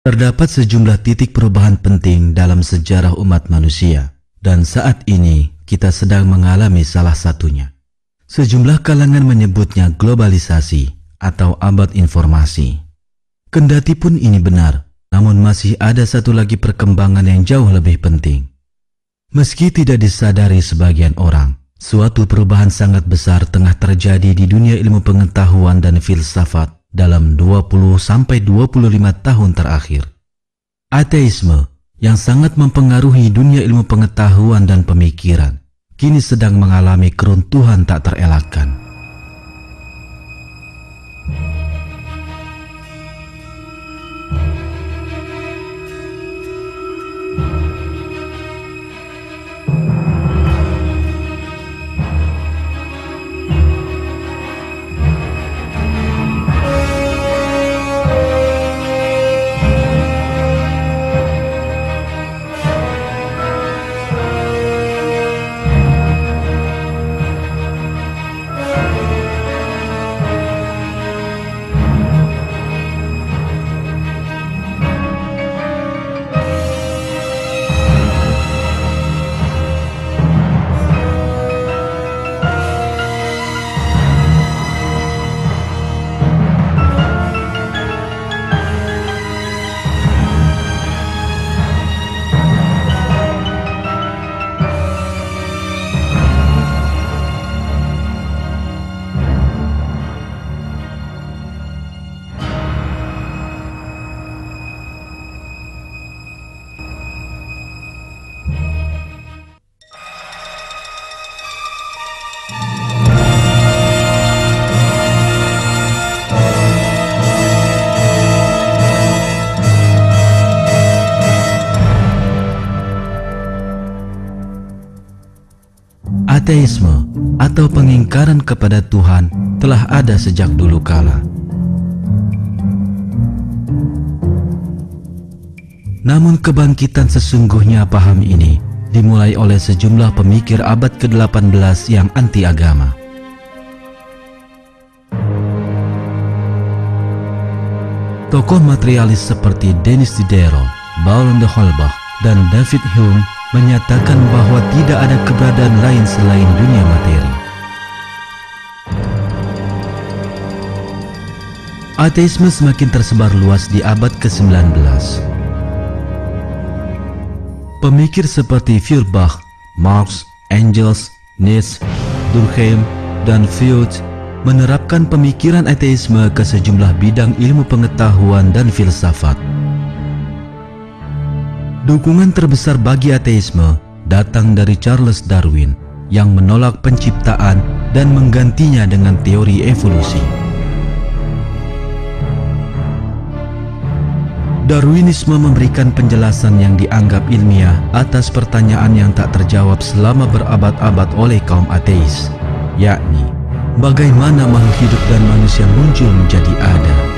Terdapat sejumlah titik perubahan penting dalam sejarah umat manusia, dan saat ini kita sedang mengalami salah satunya. Sejumlah kalangan menyebutnya globalisasi atau abad informasi. Kendati pun ini benar, namun masih ada satu lagi perkembangan yang jauh lebih penting. Meski tidak disadari sebagian orang, suatu perubahan sangat besar tengah terjadi di dunia ilmu pengetahuan dan filsafat dalam 20-25 tahun terakhir. Ateisme yang sangat mempengaruhi dunia ilmu pengetahuan dan pemikiran kini sedang mengalami keruntuhan tak terelakkan. Ateisme atau pengingkaran kepada Tuhan telah ada sejak dulu kala. Namun kebangkitan sesungguhnya paham ini dimulai oleh sejumlah pemikir abad ke-18 yang anti agama. Tokoh materialis seperti Denis Diderot, Baron de Holbach, dan David Hume menyatakan bahwa tidak ada keberadaan lain selain dunia materi. Ateisme semakin tersebar luas di abad ke-19. Pemikir seperti Feuerbach, Marx, Engels, Nietzsche, Durkheim, dan Freud menerapkan pemikiran ateisme ke sejumlah bidang ilmu pengetahuan dan filsafat. Dukungan terbesar bagi ateisme datang dari Charles Darwin yang menolak penciptaan dan menggantinya dengan teori evolusi. Darwinisme memberikan penjelasan yang dianggap ilmiah atas pertanyaan yang tak terjawab selama berabad-abad oleh kaum ateis, yakni bagaimana makhluk hidup dan manusia muncul menjadi ada.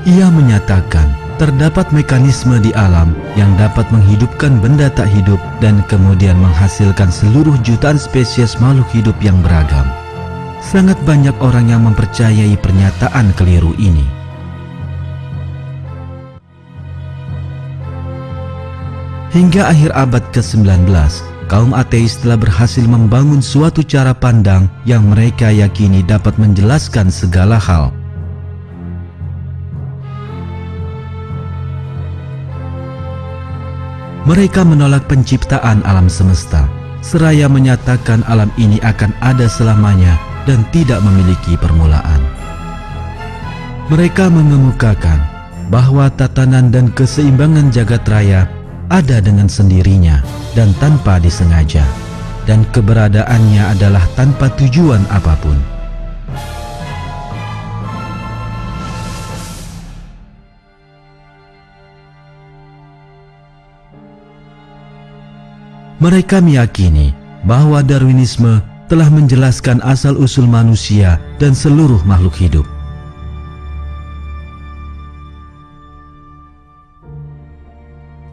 Ia menyatakan terdapat mekanisme di alam yang dapat menghidupkan benda tak hidup dan kemudian menghasilkan seluruh jutaan spesies makhluk hidup yang beragam. Sangat banyak orang yang mempercayai pernyataan keliru ini. Hingga akhir abad ke-19, kaum ateis telah berhasil membangun suatu cara pandang yang mereka yakini dapat menjelaskan segala hal. Mereka menolak penciptaan alam semesta, seraya menyatakan alam ini akan ada selamanya dan tidak memiliki permulaan. Mereka mengemukakan bahwa tatanan dan keseimbangan jagat raya ada dengan sendirinya dan tanpa disengaja, dan keberadaannya adalah tanpa tujuan apapun. Mereka meyakini bahwa Darwinisme telah menjelaskan asal-usul manusia dan seluruh makhluk hidup.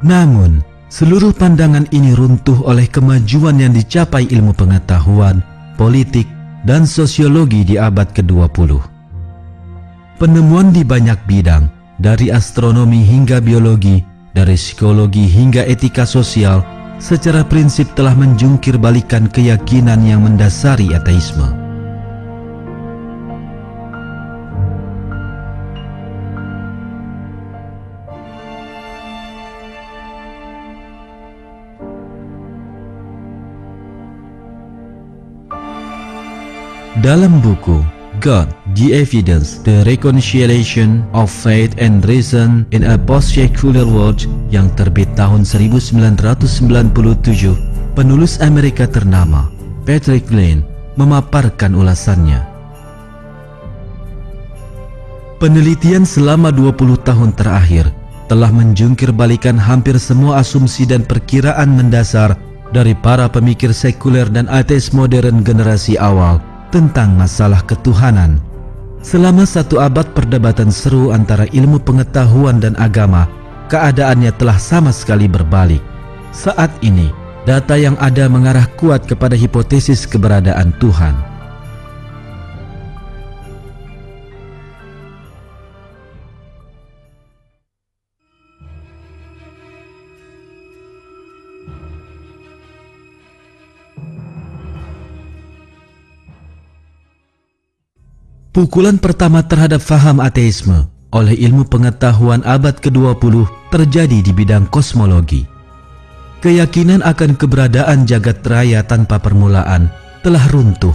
Namun, seluruh pandangan ini runtuh oleh kemajuan yang dicapai ilmu pengetahuan, politik, dan sosiologi di abad ke-20. Penemuan di banyak bidang, dari astronomi hingga biologi, dari psikologi hingga etika sosial, secara prinsip telah menjungkir balikan keyakinan yang mendasari ateisme. Dalam buku God, the Evidence, the Reconciliation of Faith and Reason in a Post-Secular World yang terbit tahun 1997, penulis Amerika ternama Patrick Lane memaparkan ulasannya. Penelitian selama 20 tahun terakhir telah menjungkir balikan hampir semua asumsi dan perkiraan mendasar dari para pemikir sekuler dan ateis modern generasi awal tentang masalah ketuhanan. Selama 1 abad perdebatan seru antara ilmu pengetahuan dan agama, keadaannya telah sama sekali berbalik. Saat ini, data yang ada mengarah kuat kepada hipotesis keberadaan Tuhan. Pukulan pertama terhadap faham ateisme oleh ilmu pengetahuan abad ke-20 terjadi di bidang kosmologi. Keyakinan akan keberadaan jagat raya tanpa permulaan telah runtuh,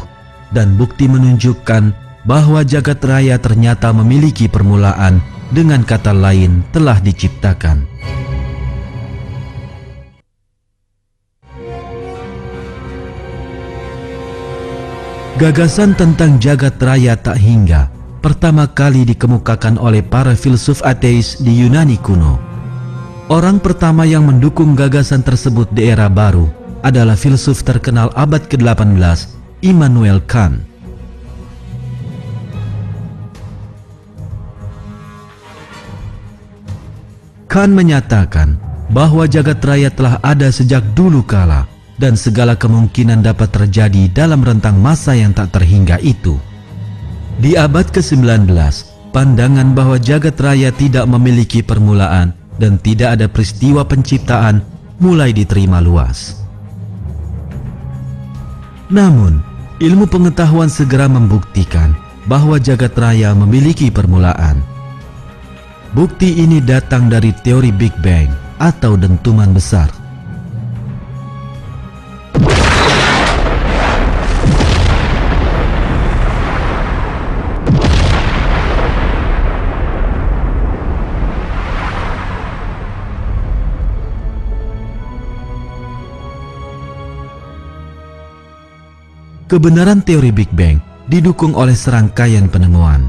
dan bukti menunjukkan bahwa jagat raya ternyata memiliki permulaan, dengan kata lain telah diciptakan. Gagasan tentang jagat raya tak hingga pertama kali dikemukakan oleh para filsuf ateis di Yunani kuno. Orang pertama yang mendukung gagasan tersebut di era baru adalah filsuf terkenal abad ke-18, Immanuel Kant. Kant menyatakan bahwa jagat raya telah ada sejak dulu kala, dan segala kemungkinan dapat terjadi dalam rentang masa yang tak terhingga itu. Di abad ke-19, pandangan bahwa jagat raya tidak memiliki permulaan dan tidak ada peristiwa penciptaan mulai diterima luas. Namun, ilmu pengetahuan segera membuktikan bahwa jagat raya memiliki permulaan. Bukti ini datang dari teori Big Bang atau dentuman besar. Kebenaran teori Big Bang didukung oleh serangkaian penemuan.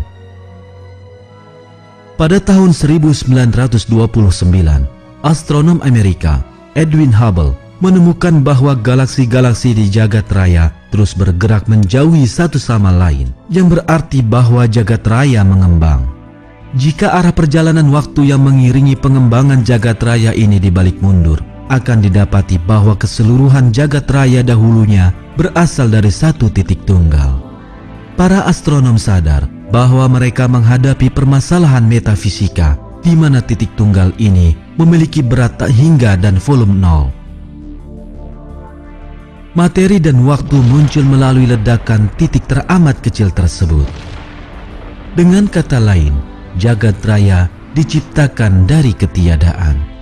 Pada tahun 1929, astronom Amerika Edwin Hubble menemukan bahwa galaksi-galaksi di jagat raya terus bergerak menjauhi satu sama lain, yang berarti bahwa jagat raya mengembang. Jika arah perjalanan waktu yang mengiringi pengembangan jagat raya ini dibalik mundur, akan didapati bahwa keseluruhan jagat raya dahulunya berasal dari satu titik tunggal. Para astronom sadar bahwa mereka menghadapi permasalahan metafisika di mana titik tunggal ini memiliki berat tak hingga dan volume nol. Materi dan waktu muncul melalui ledakan titik teramat kecil tersebut. Dengan kata lain, jagat raya diciptakan dari ketiadaan.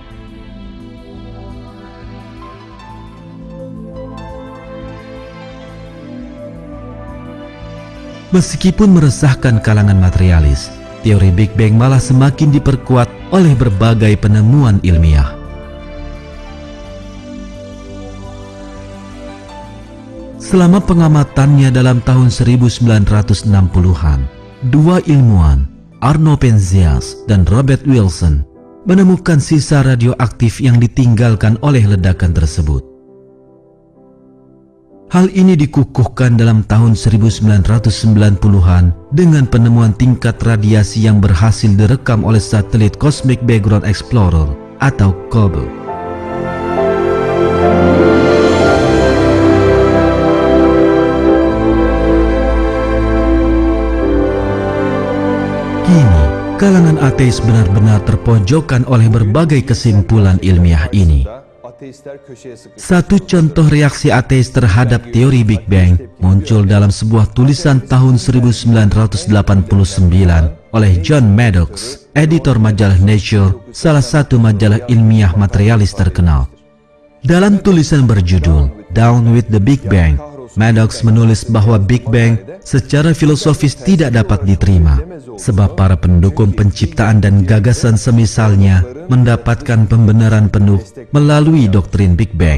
Meskipun meresahkan kalangan materialis, teori Big Bang malah semakin diperkuat oleh berbagai penemuan ilmiah. Selama pengamatannya dalam tahun 1960-an, dua ilmuwan, Arno Penzias dan Robert Wilson, menemukan sisa radioaktif yang ditinggalkan oleh ledakan tersebut. Hal ini dikukuhkan dalam tahun 1990-an dengan penemuan tingkat radiasi yang berhasil direkam oleh satelit Cosmic Background Explorer atau COBE. Kini, kalangan ateis benar-benar terpojokkan oleh berbagai kesimpulan ilmiah ini. Satu contoh reaksi ateis terhadap teori Big Bang muncul dalam sebuah tulisan tahun 1989 oleh John Maddox, editor majalah Nature, salah satu majalah ilmiah materialis terkenal. Dalam tulisan berjudul Down with the Big Bang, Maddox menulis bahwa Big Bang secara filosofis tidak dapat diterima, sebab para pendukung penciptaan dan gagasan semisalnya mendapatkan pembenaran penuh melalui doktrin Big Bang.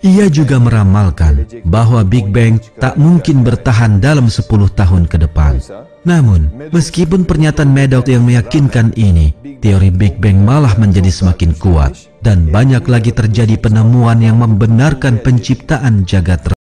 Ia juga meramalkan bahwa Big Bang tak mungkin bertahan dalam 10 tahun ke depan. Namun, meskipun pernyataan Maddox yang meyakinkan ini, teori Big Bang malah menjadi semakin kuat dan banyak lagi terjadi penemuan yang membenarkan penciptaan jagat raya.